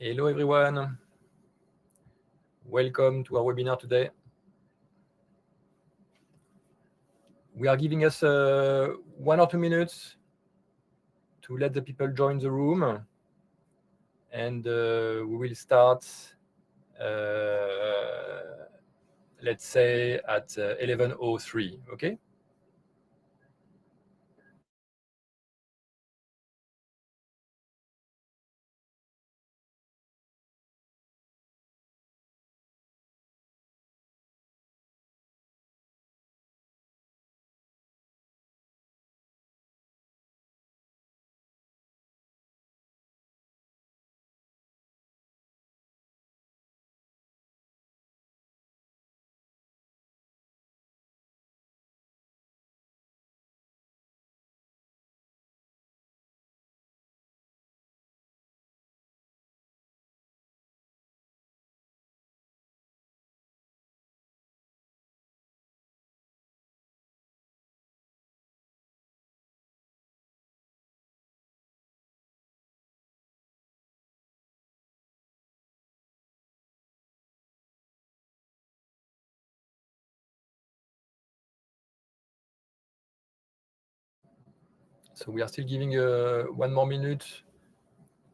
Hello everyone, welcome to our webinar today. We are giving us 1 or 2 minutes to let the people join the room, and we will start, let's say at 11:03, okay? So we are still giving 1 more minute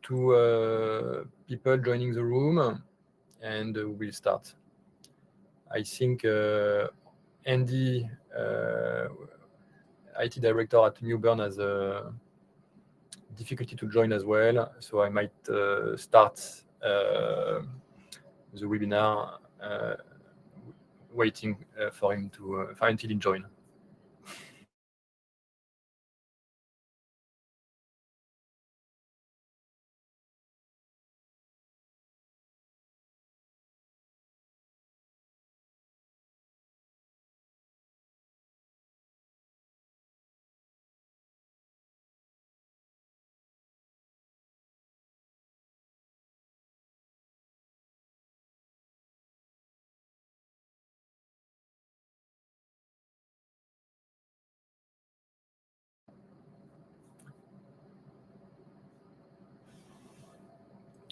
to people joining the room, and we'll start. I think Andy, IT director at Mewburn, has a difficulty to join as well, so I might start the webinar waiting for him to until he join.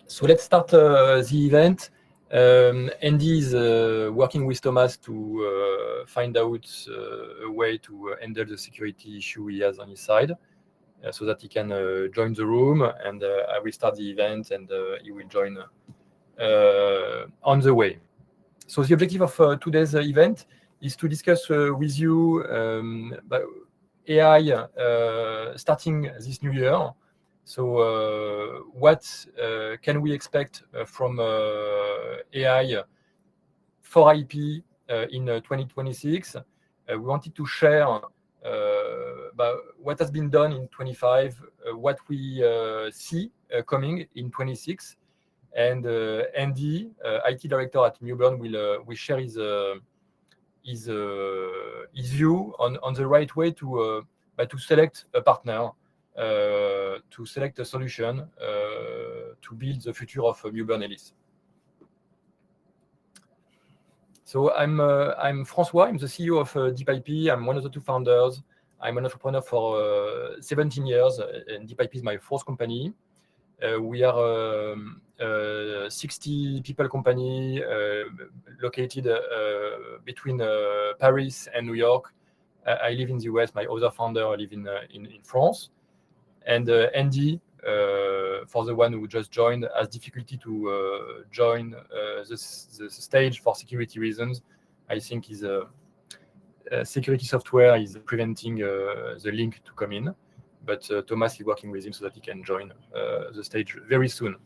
So let's start the event. Andy is working with Thomas to find out a way to handle the security issue he has on his side, so that he can join the room, and I will start the event, and he will join on the way. So the objective of today's event is to discuss with you AI starting this new year. So what can we expect from AI for IP in 2026? We wanted to share what has been done in 25, what we see coming in 26, and Andy, IT director at Mewburn, will share his view on the right way to select a partner, to select a solution to build the future of Mewburn Ellis. So I'm François. I'm the CEO of DeepIP. I'm one of the 2 founders. I'm an entrepreneur for 17 years, and DeepIP is my 4th company. We are 60 people company located between Paris and New York. I live in the US. My other founder live in France. And Andy, for the one who just joined, has difficulty to join the stage for security reasons. I think his security software is preventing the link to come in. But Thomas is working with him so that he can join the stage very soon.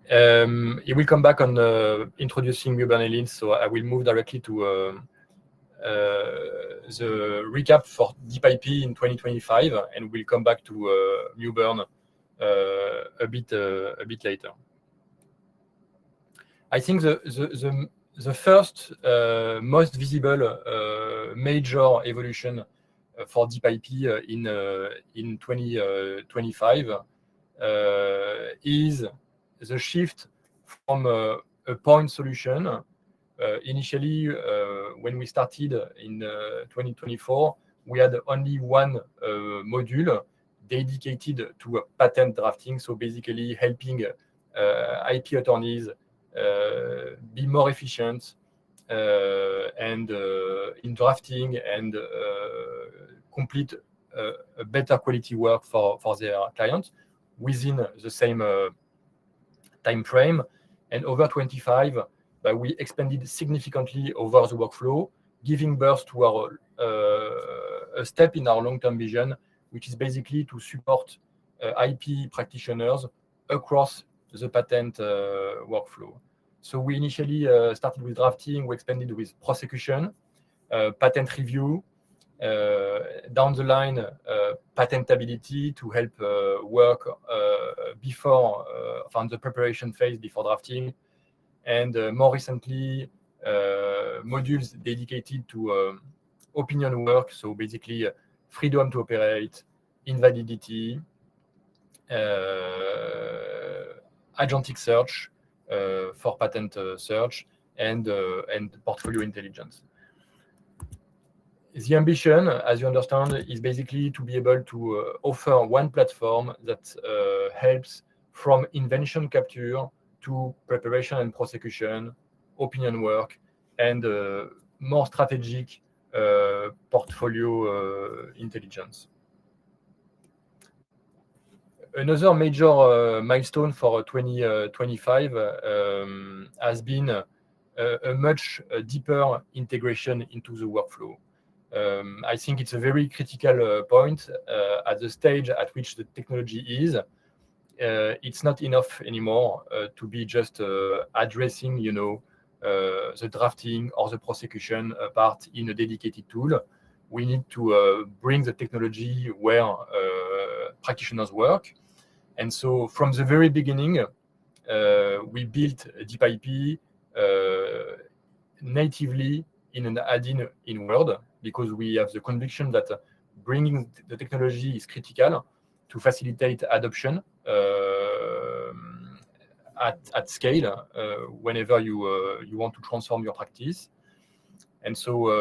He will come back on introducing Mewburn Ellis, so I will move directly to the recap for DeepIP in 2025, and we'll come back to Mewburn a bit later. I think the first most visible major evolution for DeepIP in 2025 is the shift from a point solution. Initially, when we started in 2024, we had only one module, dedicated to patent drafting, so basically helping IP attorneys be more efficient and in drafting and complete a better quality work for their clients within the same time frame. And over 25, we expanded significantly over the workflow, giving birth to our a step in our long-term vision, which is basically to support IP practitioners across the patent workflow. So we initially started with drafting, we expanded with prosecution, patent review, down the line, patentability to help work before, on the preparation phase before drafting, and more recently, modules dedicated to opinion work, so basically freedom to operate, invalidity, agentic search for patent search, and portfolio intelligence. The ambition, as you understand, is basically to be able to offer one platform that helps from invention capture to preparation and prosecution, opinion work, and more strategic portfolio intelligence. Another major milestone for 2025 has been a much deeper integration into the workflow. I think it's a very critical point at the stage at which the technology is. It's not enough anymore to be just addressing, the drafting or the prosecution part in a dedicated tool. We need to bring the technology where practitioners work. And so from the very beginning, we built DeepIP natively in an add-in in Word, because we have the conviction that bringing the technology is critical to facilitate adoption at scale whenever you want to transform your practice. And so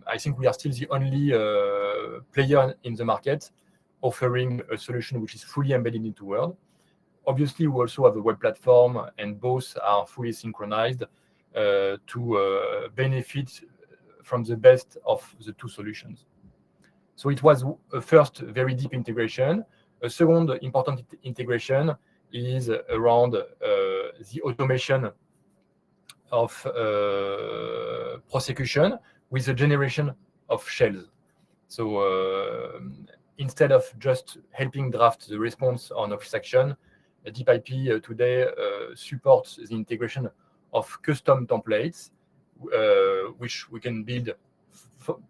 I think we are still the only player in the market offering a solution which is fully embedded into Word. Obviously, we also have a web platform, and both are fully synchronized to benefit from the best of the two solutions. So it was a first very deep integration. A second important integration is around the automation of prosecution with the generation of shells. So instead of just helping draft the response on office action, DeepIP today supports the integration of custom templates, which we can build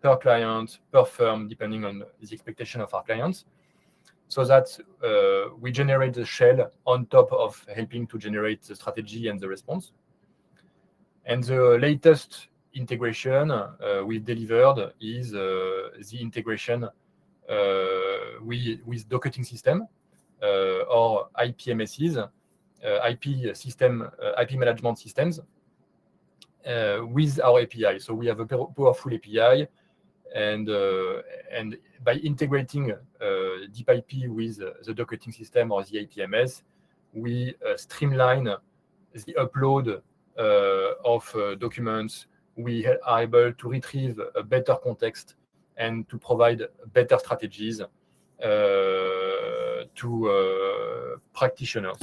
per client, per firm, depending on the expectation of our clients, so that we generate the shell on top of helping to generate the strategy and the response. And the latest integration we've delivered is the integration with docketing system or IPMSs, IP management systems, with our API. So we have a powerful API, and by integrating DeepIP with the docketing system or the IPMS, we streamline the upload of documents. We are able to retrieve a better context and to provide better strategies to practitioners.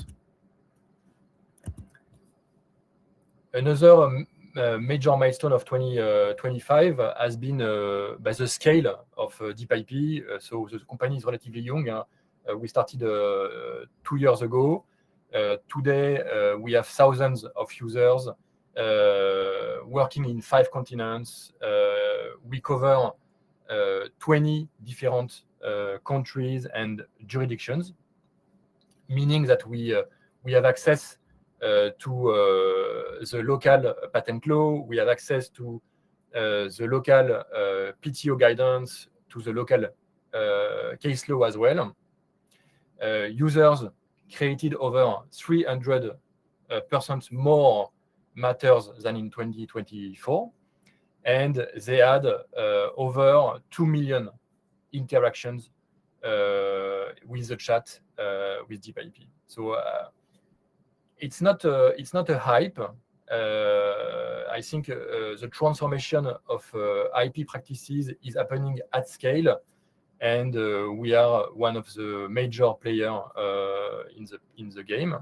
Another major milestone of 2025 has been by the scale of DeepIP. So the company is relatively young. We started 2 years ago. Today, we have thousands of users working in 5 continents. We cover 20 different countries and jurisdictions, meaning that we have access to the local patent law. We have access to the local PTO guidance, to the local case law as well. Users created over 300% more matters than in 2024, and they had over 2 million interactions with the chat with DeepIP. So it's not a hype. I think the transformation of IP practices is happening at scale, and we are one of the major players in the game.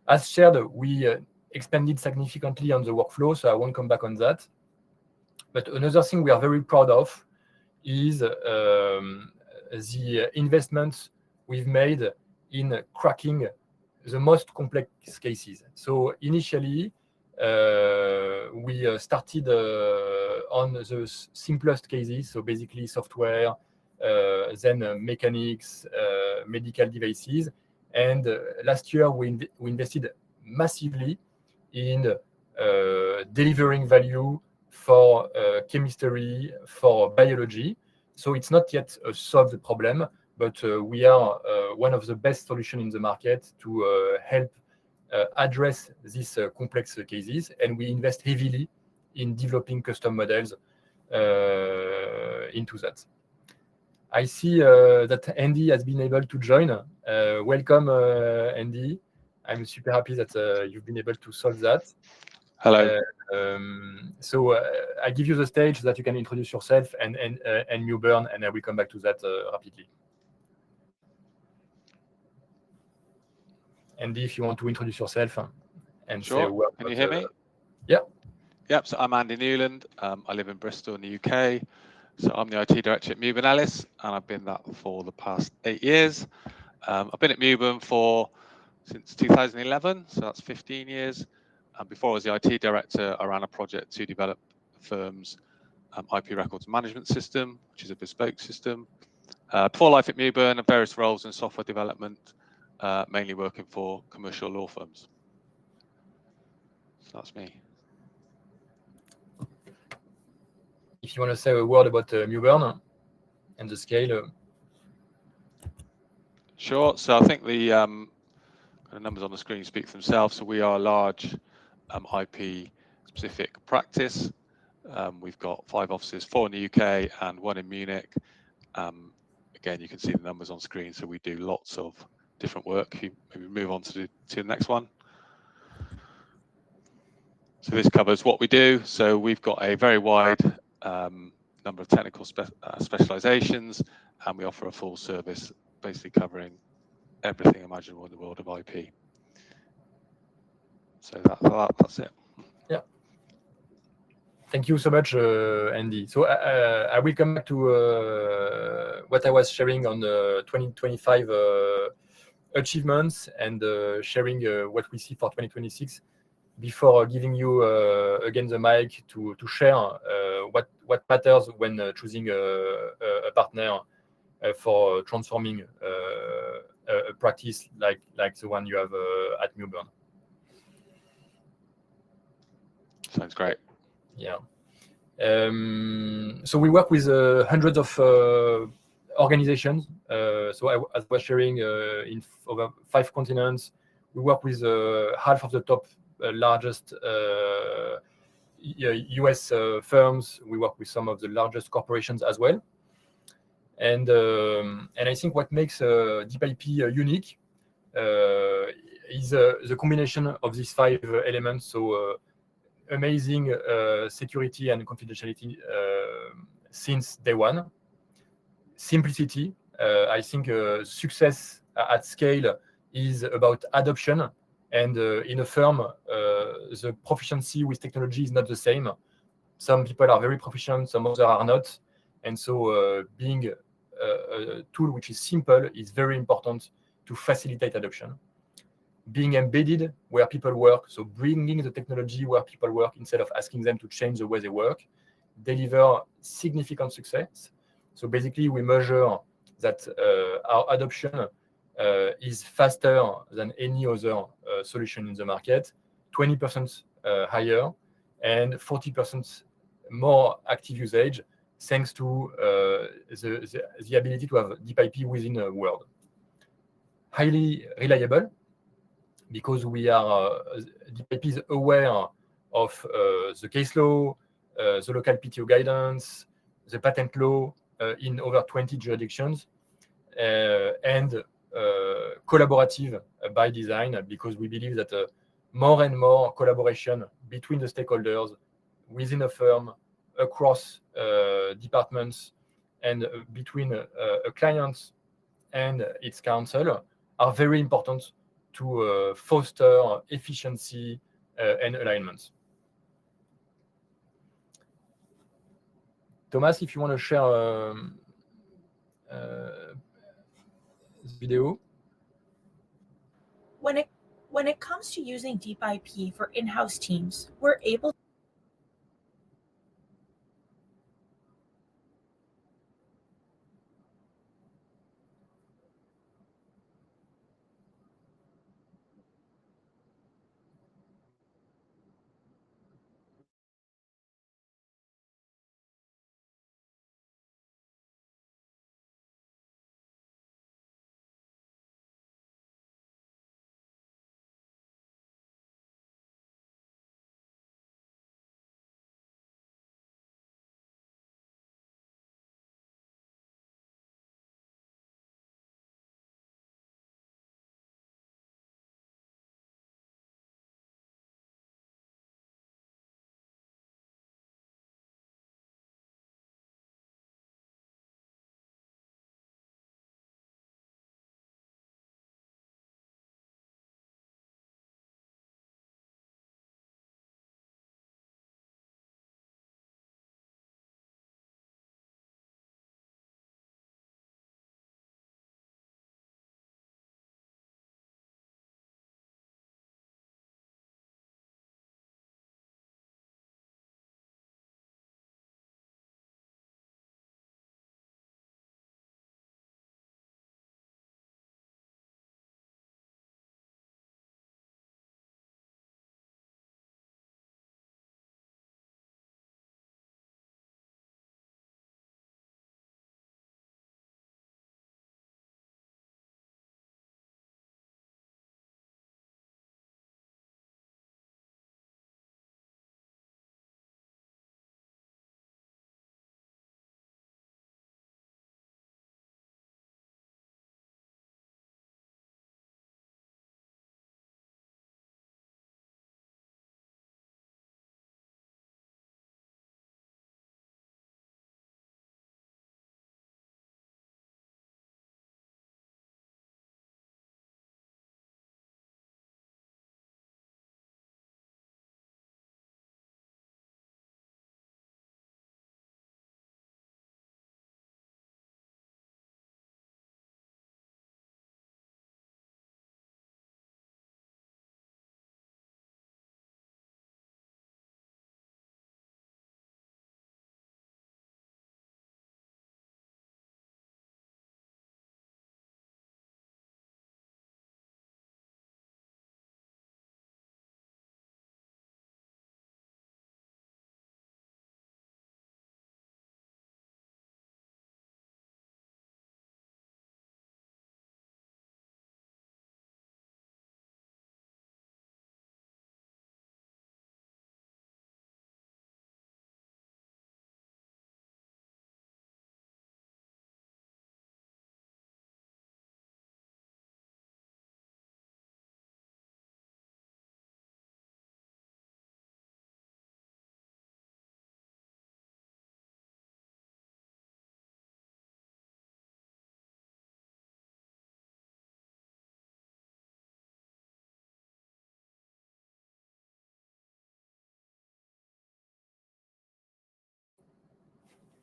As shared, we expanded significantly on the workflow, so I won't come back on that. But another thing we are very proud of is the investments we've made in cracking the most complex cases. So initially, we started on the simplest cases, so basically software, then mechanics, medical devices. And last year, we invested massively in delivering value for chemistry, for biology. So it's not yet solved the problem, but we are one of the best solutions in the market to help address these complex cases. And we invest heavily in developing custom models into that. I see that Andy has been able to join. Welcome, Andy. I'm super happy that you've been able to solve that. Hello. So I give you the stage so that you can introduce yourself and Mewburn, and I will come back to that rapidly. Andy, if you want to introduce yourself and sure. say what. Can you hear me? Yeah. Yep. So I'm Andy Newland. I live in Bristol in the UK. So I'm the IT director at Mewburn Ellis, and I've been that for the past 8 years. I've been at Mewburn since 2011, so that's 15 years. Before I was the IT director, I ran a project to develop the firm's IP records management system, which is a bespoke system. Before life at Mewburn, various roles in software development, mainly working for commercial law firms. So that's me. If you want to say a word about Mewburn and the scale. Sure. So I think the numbers on the screen speak for themselves. So we are a large IP-specific practice. We've got 5 offices, 4 in the UK and 1 in Munich. Again, you can see the numbers on screen. So we do lots of different work. Maybe move on to the next one. So this covers what we do. So we've got a very wide number of technical specializations, and we offer a full service, basically covering everything imaginable in the world of IP. So that's it. Yeah. Thank you so much, Andy. So I will come back to what I was sharing on the 2025 achievements and sharing what we see for 2026 before giving you again the mic to share what matters when choosing a partner for transforming a practice like the one you have at Mewburn. Sounds great. Yeah. So we work with hundreds of organizations. So as I was sharing in over 5 continents, we work with half of the top largest US firms. We work with some of the largest corporations as well. And I think what makes DeepIP unique is the combination of these 5 elements. So amazing security and confidentiality since day one. Simplicity. I think success at scale is about adoption. And in a firm, the proficiency with technology is not the same. Some people are very proficient, some others are not. And so being a tool which is simple is very important to facilitate adoption. Being embedded where people work, so bringing the technology where people work instead of asking them to change the way they work, deliver significant success. So basically, we measure that our adoption is faster than any other solution in the market, 20% higher, and 40% more active usage, thanks to the ability to have DeepIP within a world. Highly reliable, because we are DeepIP is aware of the case law, the local PTO guidance, the patent law in over 20 jurisdictions. and collaborative by design, because we believe that more and more collaboration between the stakeholders within a firm, across departments, and between a client and its counsel are very important to foster efficiency and alignment. Thomas, if you want to share this video. When it comes to using DeepIP for in-house teams, we're able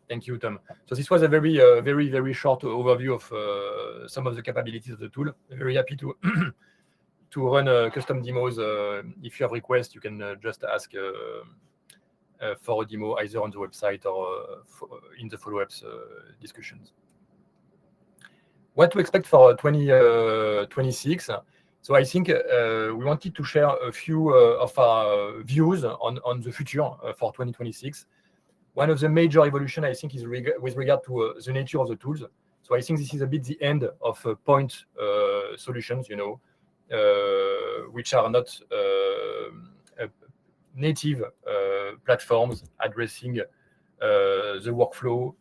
Thank you, Tom. So this was a very, very short overview of some of the capabilities of the tool. Very happy to to run custom demos. If you have requests, you can just ask for a demo either on the website or in the follow-ups discussions. What to expect for 2026? So I think we wanted to share a few of our views on the future for 2026. One of the major evolution, I think, is with regard to the nature of the tools. So I think this is a bit the end of point solutions, which are not native platforms addressing the workflow,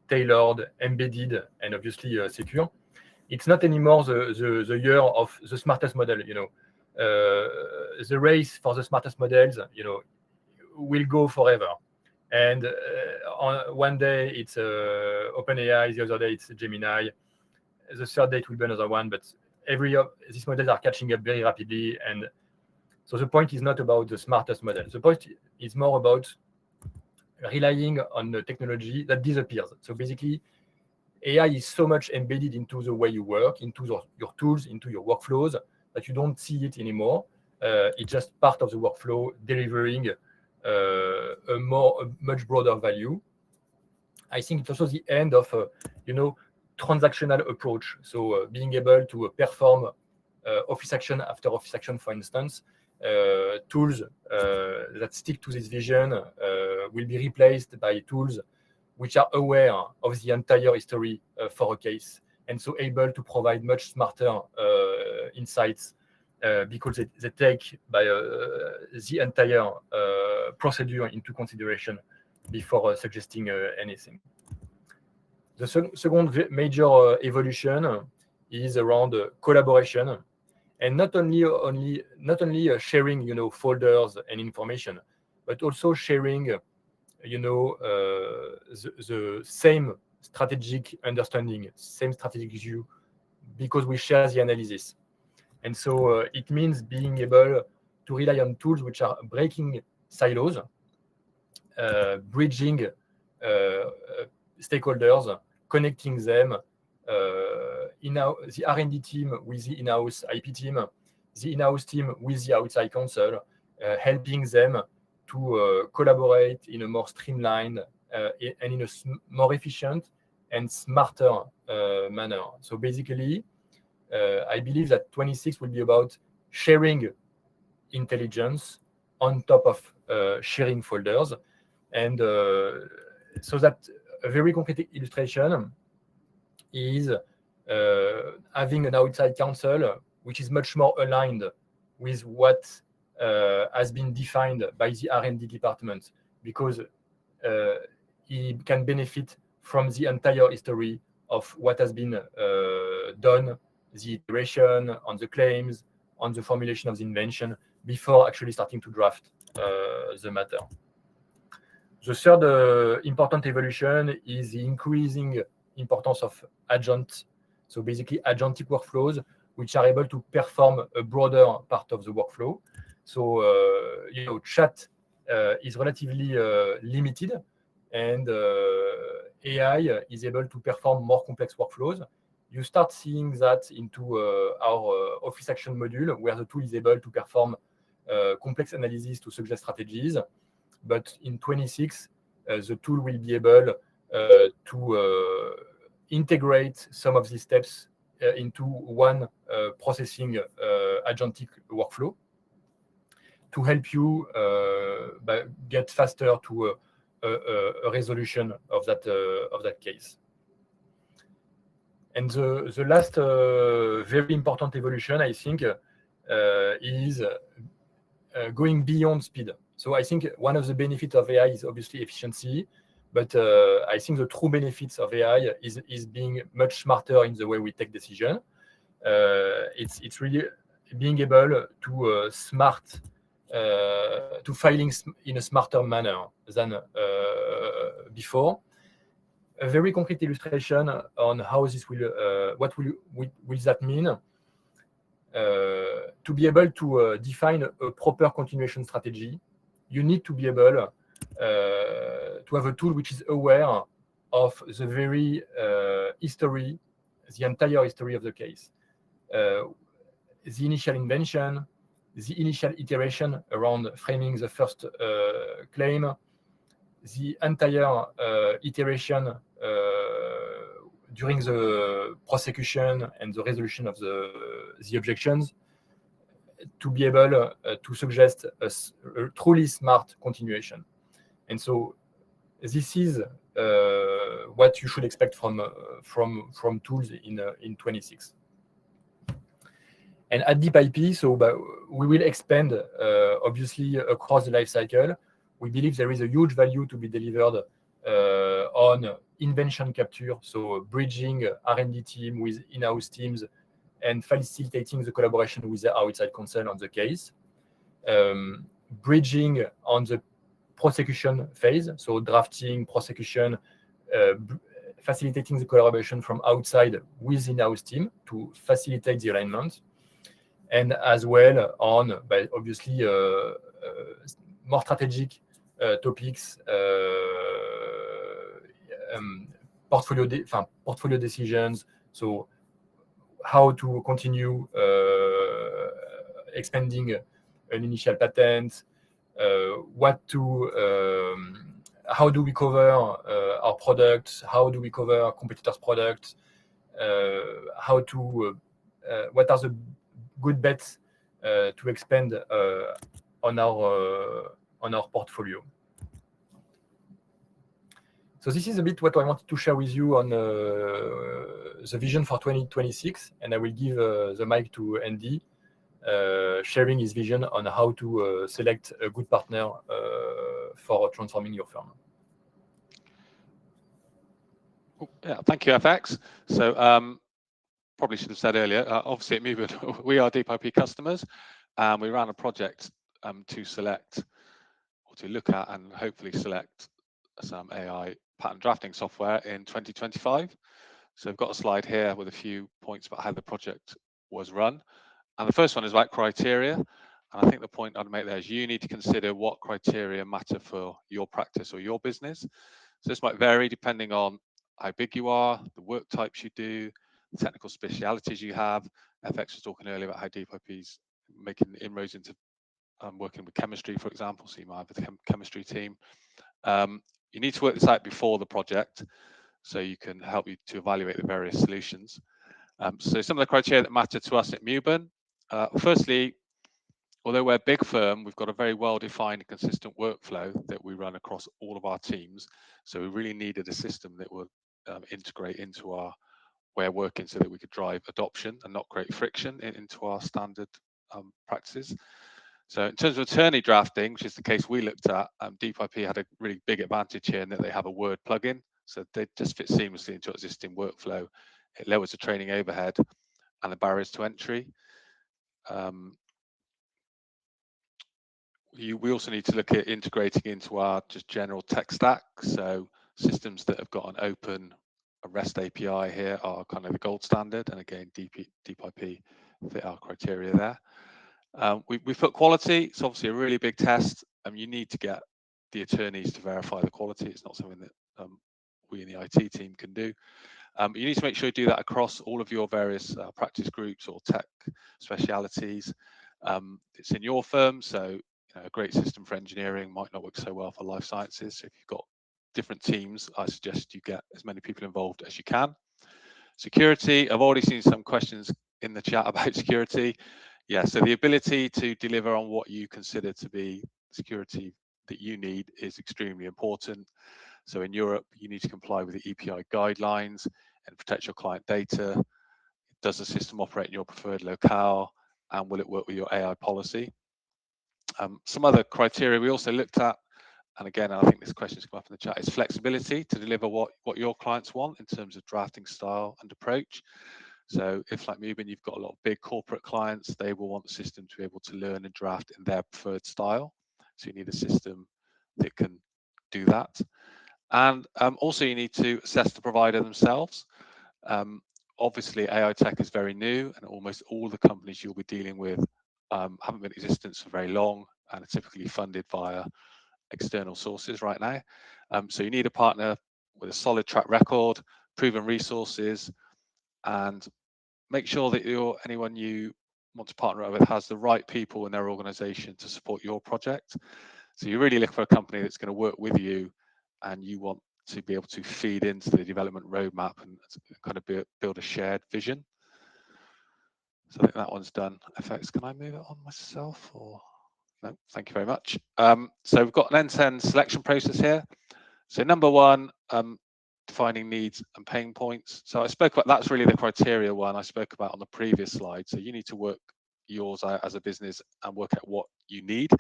tailored, embedded, and obviously secure. it's not anymore the year of the smartest model. The race for the smartest models, will go forever. And on one day it's OpenAI, the other day it's Gemini, the third day it will be another one. But these models are catching up very rapidly, and so the point is not about the smartest model. The point is more about relying on the technology that disappears. So basically, AI is so much embedded into the way you work, into your tools, into your workflows, that you don't see it anymore. It's just part of the workflow, delivering a much broader value. I think it's also the end of transactional approach. So being able to perform office action after office action, for instance, tools that stick to this vision will be replaced by tools which are aware of the entire history for a case, and so able to provide much smarter insights because they take the entire procedure into consideration before suggesting anything. The second major evolution is around collaboration, and not only sharing folders and information, but also sharing the same strategic understanding, same strategic view, because we share the analysis. And so it means being able to rely on tools which are breaking silos, bridging stakeholders, connecting them, the R&D team with the in-house IP team, the in-house team with the outside counsel, helping them to collaborate in a more streamlined and in a more efficient and smarter manner. So basically, I believe that 26 will be about sharing intelligence on top of sharing folders. And so that a very concrete illustration is having an outside counsel which is much more aligned with what has been defined by the R&D department, because he can benefit from the entire history of what has been done, the iteration on the claims, on the formulation of the invention, before actually starting to draft the matter. The third important evolution is the increasing importance of agents. So basically agentic workflows, which are able to perform a broader part of the workflow. So chat is relatively limited, and AI is able to perform more complex workflows. You start seeing that into our office action module, where the tool is able to perform complex analysis to suggest strategies. But in 26, the tool will be able to integrate some of these steps into one processing agentic workflow to help you get faster to a resolution of that case. And the last very important evolution, I think, is going beyond speed. So I think one of the benefits of AI is obviously efficiency, but I think the true benefits of AI is being much smarter in the way we take decisions. It's really being able to to filing in a smarter manner than before. A very concrete illustration on how this will, what will that mean? To be able to define a proper continuation strategy, you need to be able to have a tool which is aware of the very history, the entire history of the case. The initial invention, the initial iteration around framing the first claim, the entire iteration during the prosecution and the resolution of the objections, to be able to suggest a truly smart continuation. And so this is what you should expect from tools in 26. And at DeepIP, so we will expand obviously across the life cycle. We believe there is a huge value to be delivered on invention capture, so bridging R&D team with in-house teams and facilitating the collaboration with the outside counsel on the case. Bridging on the prosecution phase, so drafting, prosecution, facilitating the collaboration from outside with in-house team to facilitate the alignment, and as well on, obviously, more strategic topics, portfolio decisions. So how to continue expanding an initial patent, how do we cover our products, how do we cover competitors' products, what are the good bets to expand on our portfolio. So this is a bit what I wanted to share with you on the vision for 2026, and I will give the mic to Andy, sharing his vision on how to select a good partner for transforming your firm. Yeah, thank you, FX. So probably should have said earlier, obviously at Mewburn, we are DeepIP customers, and we ran a project to select, or to look at and hopefully select some AI patent drafting software in 2025. So I've got a slide here with a few points about how the project was run. And the first one is about criteria. And I think the point I'd make there is you need to consider what criteria matter for your practice or your business. So this might vary depending on how big you are, the work types you do, the technical specialities you have. FX was talking earlier about how DeepIP is making inroads into working with chemistry, for example. So you might have a chemistry team. You need to work this out before the project so you can help you to evaluate the various solutions. So some of the criteria that matter to us at Mewburn. Firstly, although we're a big firm, we've got a very well-defined and consistent workflow that we run across all of our teams. So we really needed a system that would integrate into our way of working so that we could drive adoption and not create friction into our standard practices. So in terms of attorney drafting, which is the case we looked at, DeepIP had a really big advantage here in that they have a Word plugin. So they just fit seamlessly into existing workflow. It lowers the training overhead and the barriers to entry. We also need to look at integrating into our just general tech stack. So systems that have got an open REST API here are kind of the gold standard. And again, DeepIP fit our criteria there. We put quality. It's obviously a really big test. You need to get the attorneys to verify the quality. It's not something that we in the IT team can do. You need to make sure you do that across all of your various practice groups or tech specialities. It's in your firm, so a great system for engineering might not work so well for life sciences. So if you've got different teams, I suggest you get as many people involved as you can. Security, I've already seen some questions in the chat about security. Yeah, so the ability to deliver on what you consider to be security that you need is extremely important. So in Europe, you need to comply with the EPI guidelines and protect your client data. Does the system operate in your preferred locale? And will it work with your AI policy? Some other criteria we also looked at, and again, I think this question's come up in the chat, is flexibility to deliver what your clients want in terms of drafting style and approach. So if, like Mewburn, you've got a lot of big corporate clients, they will want the system to be able to learn and draft in their preferred style. So you need a system that can do that. And also you need to assess the provider themselves. Obviously, AI tech is very new, and almost all the companies you'll be dealing with haven't been in existence for very long and are typically funded via external sources right now. So you need a partner with a solid track record, proven resources, and make sure that anyone you want to partner with has the right people in their organization to support your project. So you really look for a company that's going to work with you, and you want to be able to feed into the development roadmap and kind of build a shared vision. So I think that one's done. FX, can I move it on myself? Or no, thank you very much. So we've got an end-to-end selection process here. So number one, defining needs and pain points. So I spoke about, that's really the criteria one I spoke about on the previous slide. So you need to work yours out as a business and work out what you need.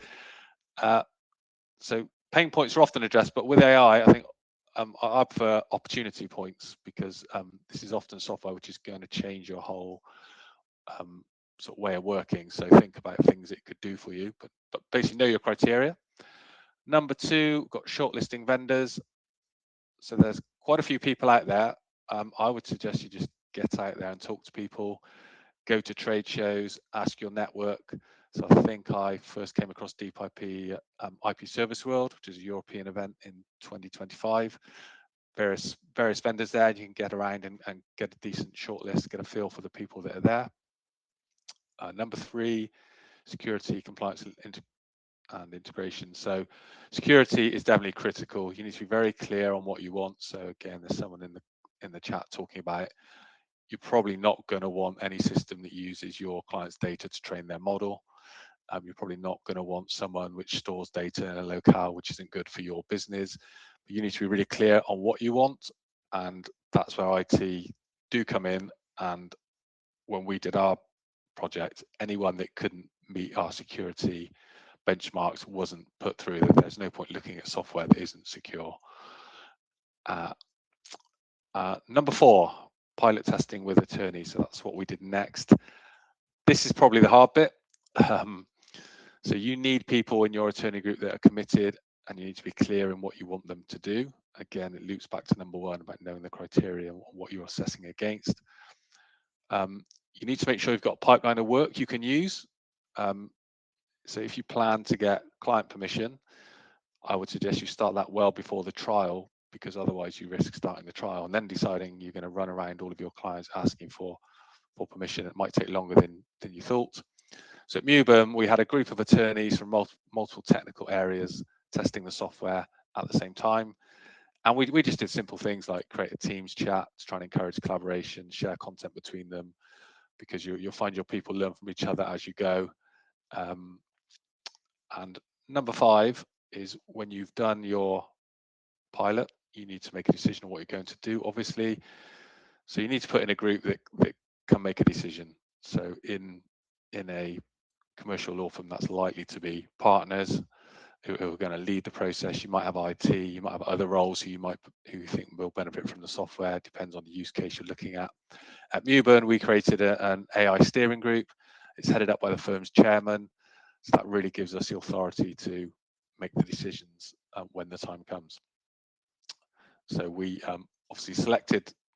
So pain points are often addressed, but with AI, I think I prefer opportunity points because this is often software which is going to change your whole sort of way of working. So think about things it could do for you, but basically know your criteria. Number 2, got shortlisting vendors. So there's quite a few people out there. I would suggest you just get out there and talk to people, go to trade shows, ask your network. So I think I first came across DeepIP IP Service World, which is a European event in 2025. Various vendors there. You can get around and get a decent shortlist, get a feel for the people that are there. Number 3, security, compliance, and integration. So security is definitely critical. You need to be very clear on what you want. So again, there's someone in the chat talking about it. You're probably not going to want any system that uses your client's data to train their model. You're probably not going to want someone which stores data in a locale which isn't good for your business. But you need to be really clear on what you want, and that's where IT do come in. And when we did our project, anyone that couldn't meet our security benchmarks wasn't put through. There's no point looking at software that isn't secure. Number 4, pilot testing with attorneys. So that's what we did next. This is probably the hard bit. So you need people in your attorney group that are committed, and you need to be clear in what you want them to do. Again, it loops back to number 1 about knowing the criteria and what you're assessing against. You need to make sure you've got a pipeline of work you can use. So if you plan to get client permission, I would suggest you start that well before the trial, because otherwise you risk starting the trial and then deciding you're going to run around all of your clients asking for permission. It might take longer than you thought. So at Mewburn, we had a group of attorneys from multiple technical areas testing the software at the same time. And we just did simple things like create a Teams chat to try and encourage collaboration, share content between them, because you'll find your people learn from each other as you go. And number 5 is when you've done your pilot, you need to make a decision on what you're going to do, obviously. So you need to put in a group that can make a decision. So in a commercial law firm, that's likely to be partners who are going to lead the process. You might have IT, you might have other roles who you think will benefit from the software. It depends on the use case you're looking at. At Mewburn, we created an AI steering group. It's headed up by the firm's chairman. So that really gives us the authority to make the decisions when the time comes. So we obviously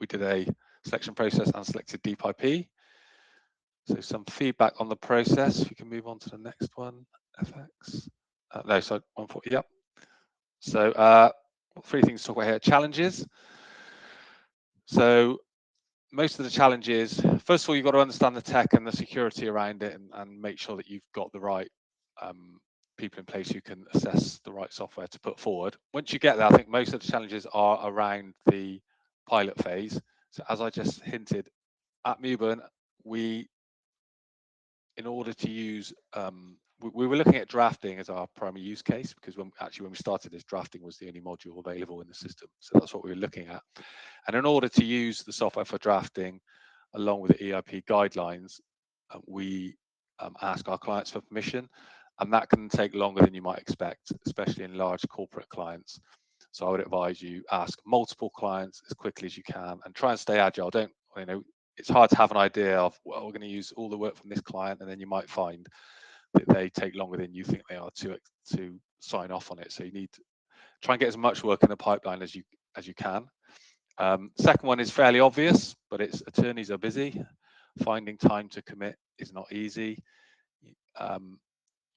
we did a selection process and selected DeepIP. So some feedback on the process. You can move on to the next one, FX. No, so 140, yep. So 3 things to talk about here. Challenges. So most of the challenges, first of all, you've got to understand the tech and the security around it, and make sure that you've got the right people in place who can assess the right software to put forward. Once you get there, I think most of the challenges are around the pilot phase. So as I just hinted, at Mewburn, in order to use, we were looking at drafting as our primary use case, because when we started this, drafting was the only module available in the system. So that's what we were looking at. And in order to use the software for drafting, along with the EIP guidelines, we ask our clients for permission, and that can take longer than you might expect, especially in large corporate clients. So I would advise you ask multiple clients as quickly as you can, and try and stay agile. It's hard to have an idea of, well, we're going to use all the work from this client, and then you might find that they take longer than you think they are to sign off on it. So you need to try and get as much work in the pipeline as you can. Second one is fairly obvious, but attorneys are busy. Finding time to commit is not easy.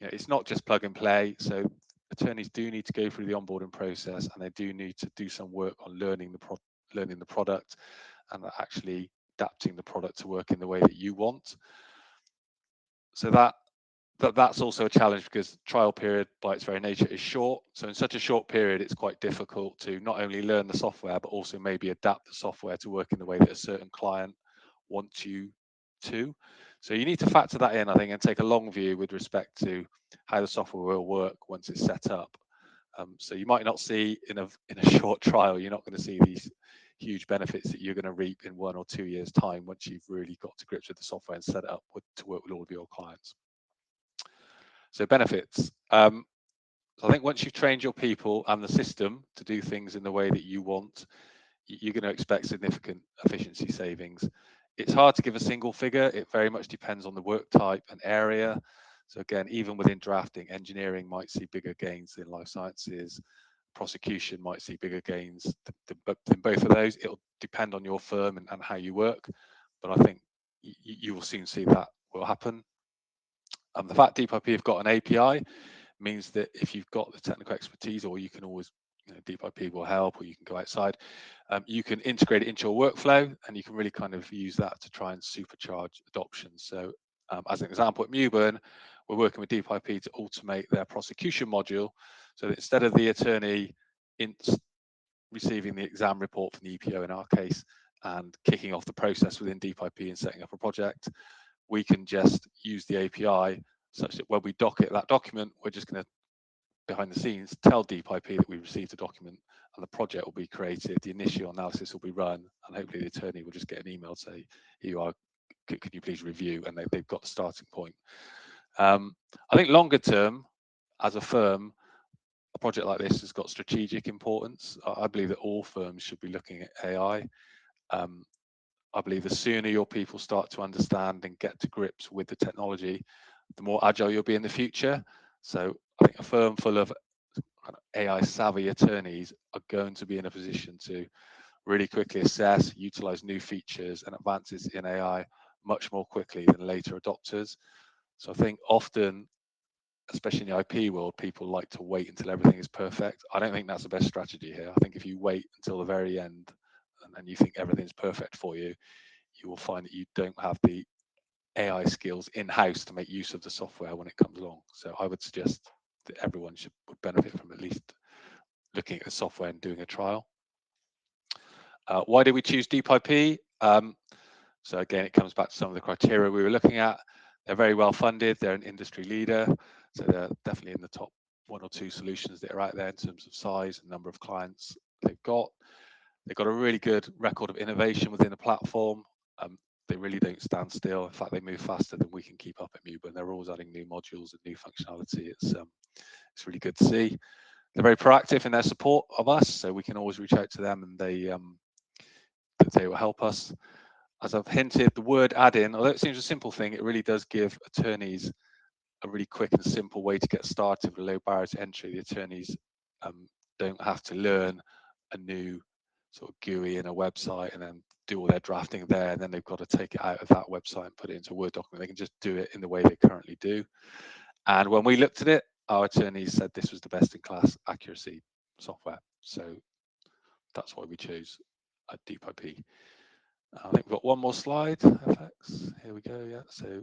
It's not just plug and play. So attorneys do need to go through the onboarding process, and they do need to do some work on learning the product, and actually adapting the product to work in the way that you want. So that's also a challenge, because trial period by its very nature is short. So in such a short period, it's quite difficult to not only learn the software, but also maybe adapt the software to work in the way that a certain client wants you to. So you need to factor that in, I think, and take a long view with respect to how the software will work once it's set up. So you might not see in a short trial, you're not going to see these huge benefits that you're going to reap in 1 or 2 years' time once you've really got to grips with the software and set it up to work with all of your clients. So benefits. So I think once you've trained your people and the system to do things in the way that you want, you're going to expect significant efficiency savings. It's hard to give a single figure. It very much depends on the work type and area. So again, even within drafting, engineering might see bigger gains than life sciences. Prosecution might see bigger gains than both of those. It'll depend on your firm and how you work. But I think you will soon see that will happen. The fact DeepIP have got an API means that if you've got the technical expertise, or you can always, DeepIP will help, or you can go outside, you can integrate it into your workflow, and you can really kind of use that to try and supercharge adoption. So as an example, at Mewburn, we're working with DeepIP to automate their prosecution module, so that instead of the attorney receiving the exam report from the EPO in our case and kicking off the process within DeepIP and setting up a project, we can just use the API such that when we docket that document, we're just going to, behind the scenes, tell DeepIP that we received a document, and the project will be created, the initial analysis will be run, and hopefully the attorney will just get an email to say, here you are, can you please review, and they've got the starting point. I think longer term, as a firm, a project like this has got strategic importance. I believe that all firms should be looking at AI. I believe the sooner your people start to understand and get to grips with the technology, the more agile you'll be in the future. So I think a firm full of AI savvy attorneys are going to be in a position to really quickly assess, utilize new features and advances in AI much more quickly than later adopters. So I think often, especially in the IP world, people like to wait until everything is perfect. I don't think that's the best strategy here. I think if you wait until the very end and you think everything's perfect for you, you will find that you don't have the AI skills in-house to make use of the software when it comes along. So I would suggest that everyone would benefit from at least looking at the software and doing a trial. Why did we choose DeepIP? So again, it comes back to some of the criteria we were looking at. They're very well funded. They're an industry leader. So they're definitely in the top 1 or 2 solutions that are out there in terms of size and number of clients they've got. They've got a really good record of innovation within the platform. They really don't stand still. In fact, they move faster than we can keep up at Mewburn. They're always adding new modules and new functionality. It's really good to see. They're very proactive in their support of us, so we can always reach out to them, and they will help us. As I've hinted, the word add-in, although it seems a simple thing, it really does give attorneys a really quick and simple way to get started with low barrier to entry. The attorneys don't have to learn a new sort of GUI in a website and then do all their drafting there, and then they've got to take it out of that website and put it into a Word document. They can just do it in the way they currently do. And when we looked at it, our attorneys said this was the best in class accuracy software. So that's why we chose DeepIP. I think we've got one more slide. FX. Here we go. Yeah. So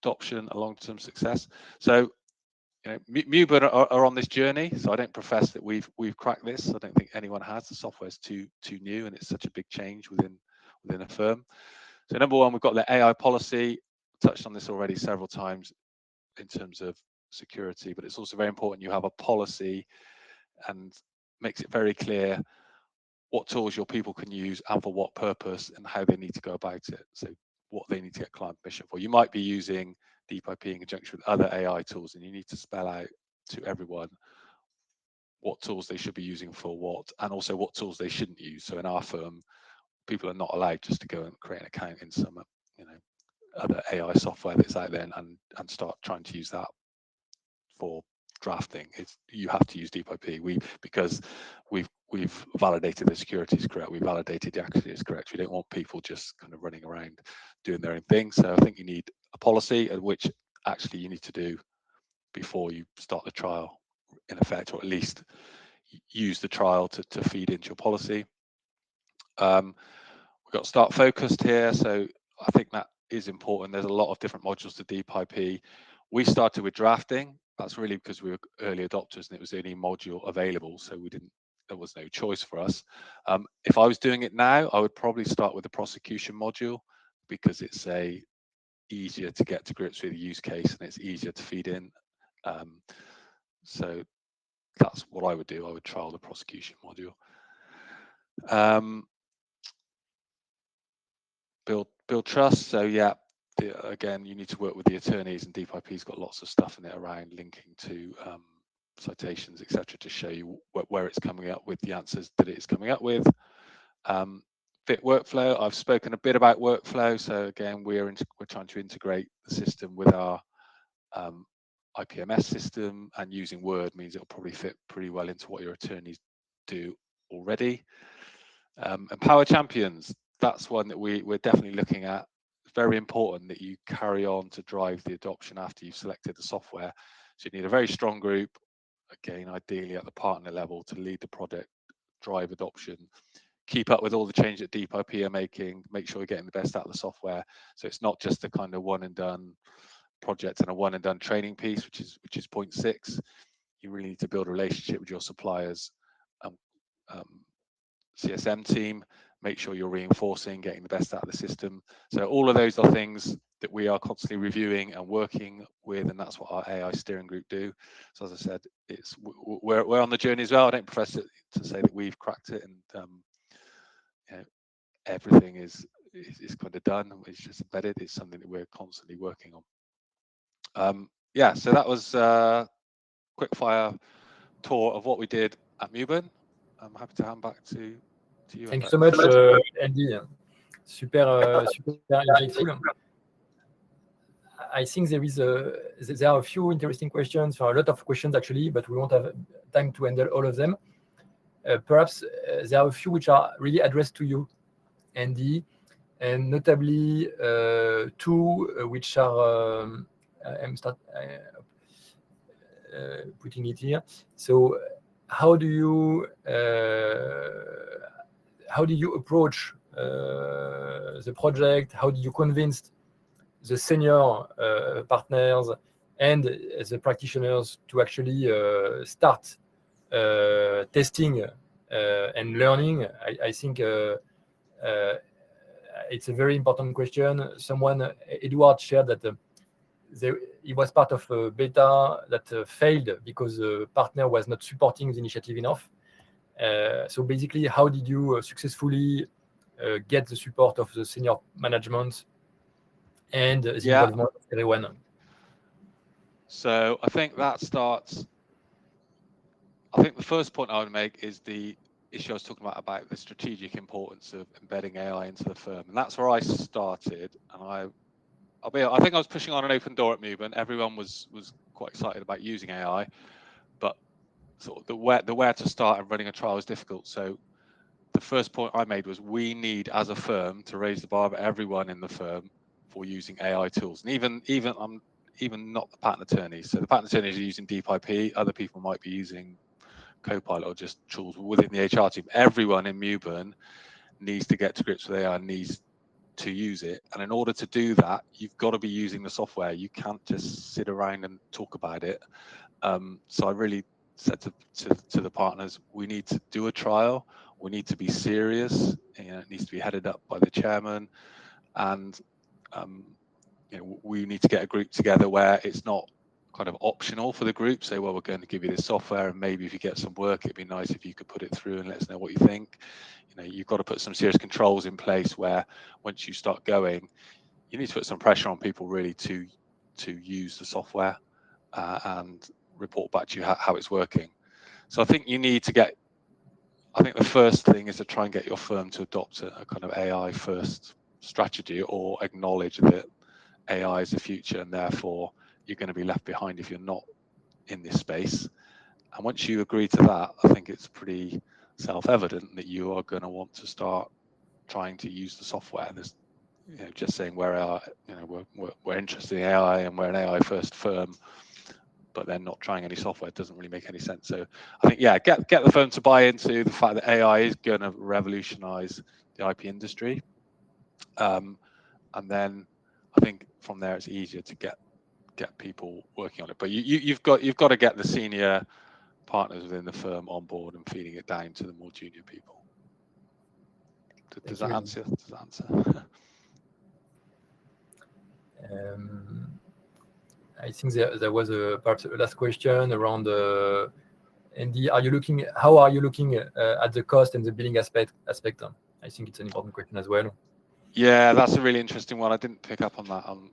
adoption and long-term success. So Mewburn are on this journey, so I don't profess that we've cracked this. I don't think anyone has. The software is too new, and it's such a big change within a firm. So number one, we've got the AI policy. Touched on this already several times in terms of security, but it's also very important you have a policy and makes it very clear what tools your people can use and for what purpose and how they need to go about it. So what they need to get client permission for. You might be using DeepIP in conjunction with other AI tools, and you need to spell out to everyone what tools they should be using for what, and also what tools they shouldn't use. So in our firm, people are not allowed just to go and create an account in some other AI software that's out there and start trying to use that for drafting. You have to use DeepIP. Because we've validated the security is correct, we validated the accuracy is correct. We don't want people just kind of running around doing their own thing. So I think you need a policy, which actually you need to do before you start the trial, in effect, or at least use the trial to feed into your policy. We've got start focused here, so I think that is important. There's a lot of different modules to DeepIP. We started with drafting. That's really because we were early adopters and it was the only module available, so there was no choice for us. If I was doing it now, I would probably start with the prosecution module, because it's easier to get to grips with the use case and it's easier to feed in. So that's what I would do. I would trial the prosecution module. Build trust. So yeah, again, you need to work with the attorneys, and DeepIP's got lots of stuff in it around linking to citations, etc., to show you where it's coming up with the answers that it's coming up with. Fit workflow. I've spoken a bit about workflow. So again, we're trying to integrate the system with our IPMS system, and using Word means it'll probably fit pretty well into what your attorneys do already. Empower champions. That's one that we're definitely looking at. It's very important that you carry on to drive the adoption after you've selected the software. So you need a very strong group, again, ideally at the partner level, to lead the project, drive adoption, keep up with all the change that DeepIP are making, make sure you're getting the best out of the software. So it's not just a kind of one and done project and a one and done training piece, which is point 6. You really need to build a relationship with your suppliers, CSM team, make sure you're reinforcing, getting the best out of the system. So all of those are things that we are constantly reviewing and working with, and that's what our AI steering group do. So as I said, we're on the journey as well. I don't profess to say that we've cracked it, and you know, everything is kind of done. It's just embedded. It's something that we're constantly working on. Yeah, so that was a quick fire tour of what we did at Mewburn. I'm happy to hand back to you. Thank you so much, Andy. Super insightful. I think there are a few interesting questions, or a lot of questions actually, but we won't have time to handle all of them. Perhaps there are a few which are really addressed to you, Andy, and notably 2 which are I'm putting it here. So how do you approach the project? How do you convince the senior partners and the practitioners to actually start testing and learning? I think it's a very important question. Edward shared that he was part of a beta that failed because the partner was not supporting the initiative enough. So basically, how did you successfully get the support of the senior management and the involvement of everyone? So I think that starts. I think the first point I would make is the issue I was talking about the strategic importance of embedding AI into the firm, and that's where I started. And I think I was pushing on an open door at Mewburn. Everyone was quite excited about using AI, but sort of the where to start and running a trial is difficult. So the first point I made was we need, as a firm, to raise the bar of everyone in the firm for using AI tools, and even not the patent attorneys. So the patent attorneys are using DeepIP. Other people might be using Copilot or just tools within the HR team. Everyone in Mewburn needs to get to grips with AI and needs to use it. And in order to do that, you've got to be using the software. You can't just sit around and talk about it. So I really said to the partners, we need to do a trial. We need to be serious. It needs to be headed up by the chairman, and we need to get a group together where it's not kind of optional for the group. Say, well, we're going to give you this software, and maybe if you get some work, it'd be nice if you could put it through and let us know what you think. You've got to put some serious controls in place where once you start going, you need to put some pressure on people really to use the software and report back to you how it's working. So I think you need to get. I think the first thing is to try and get your firm to adopt a kind of AI first strategy, or acknowledge that AI is the future, and therefore you're going to be left behind if you're not in this space. And once you agree to that, I think it's pretty self-evident that you are going to want to start trying to use the software. There's, just saying we're interested in AI and we're an AI first firm, but then not trying any software doesn't really make any sense. So I think, get the firm to buy into the fact that AI is going to revolutionize the IP industry. And then I think from there it's easier to get people working on it. But you've got to get the senior partners within the firm on board and feeding it down to the more junior people. Does that answer? I think there was perhaps a last question around Andy. How are you looking at the cost and the billing aspect? I think it's an important question as well. Yeah, that's a really interesting one. I didn't pick up on that on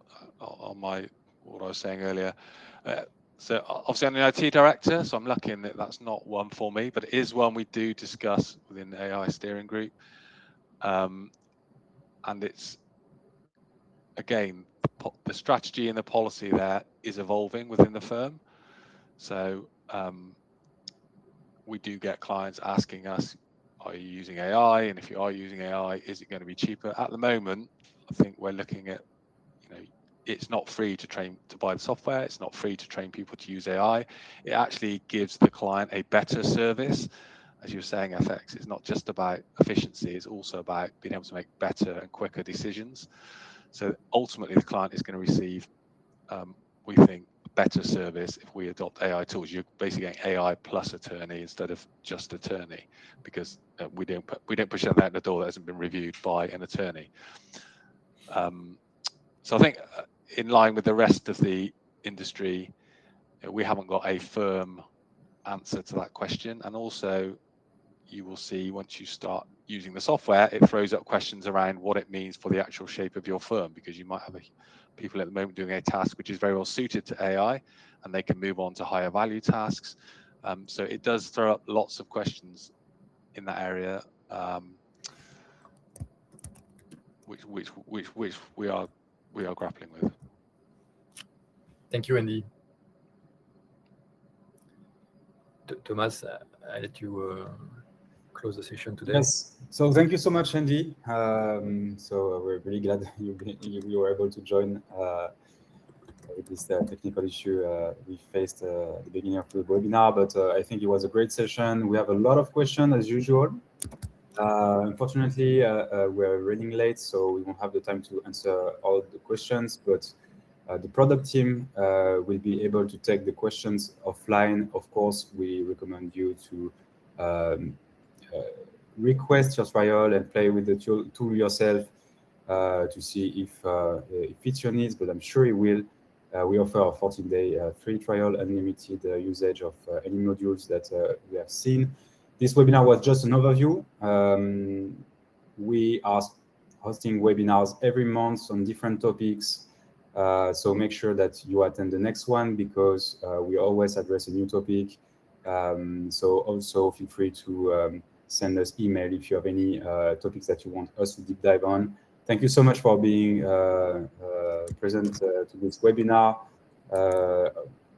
what I was saying earlier. So obviously I'm the IT director, so I'm lucky in that that's not one for me, but it is one we do discuss within the AI steering group. And it's, again, the strategy and the policy there is evolving within the firm. So we do get clients asking us, are you using AI? And if you are using AI, is it going to be cheaper? At the moment, I think we're looking at, it's not free to buy the software. It's not free to train people to use AI. It actually gives the client a better service. As you were saying, FX, it's not just about efficiency. It's also about being able to make better and quicker decisions. So ultimately, the client is going to receive, we think, better service if we adopt AI tools. You're basically getting AI plus attorney instead of just attorney, because we don't push that out the door that hasn't been reviewed by an attorney. So I think in line with the rest of the industry, we haven't got a firm answer to that question. And also, you will see once you start using the software, it throws up questions around what it means for the actual shape of your firm, because you might have people at the moment doing a task which is very well suited to AI, and they can move on to higher value tasks. So it does throw up lots of questions in that area, which we are grappling with. Thank you, Andy. Thomas, I let you close the session today. Yes. So thank you so much, Andy. So we're really glad you were able to join with this technical issue we faced at the beginning of the webinar. But I think it was a great session. We have a lot of questions as usual. Unfortunately, we're running late, so we won't have the time to answer all the questions. But the product team will be able to take the questions offline. Of course, we recommend you to request your trial and play with the tool yourself to see if it fits your needs, but I'm sure it will. We offer a 14-day free trial, unlimited usage of any modules that we have seen. This webinar was just an overview. We are hosting webinars every month on different topics. So make sure that you attend the next one, because we always address a new topic. So also feel free to send us email if you have any topics that you want us to deep dive on. Thank you so much for being present to this webinar.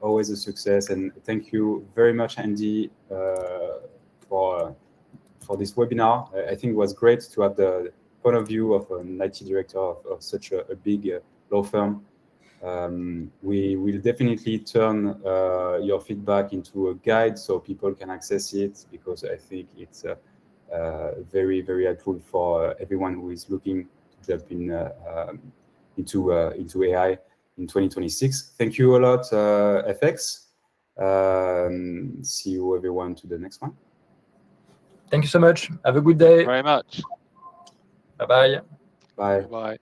Always a success, and thank you very much, Andy, for this webinar. I think it was great to have the point of view of an IT director of such a big law firm. We will definitely turn your feedback into a guide so people can access it, because I think it's very, very helpful for everyone who is looking to jump into AI in 2026. Thank you a lot, FX. See you everyone to the next one. Thank you so much. Have a good day. Very much. Bye-bye. Bye. Bye.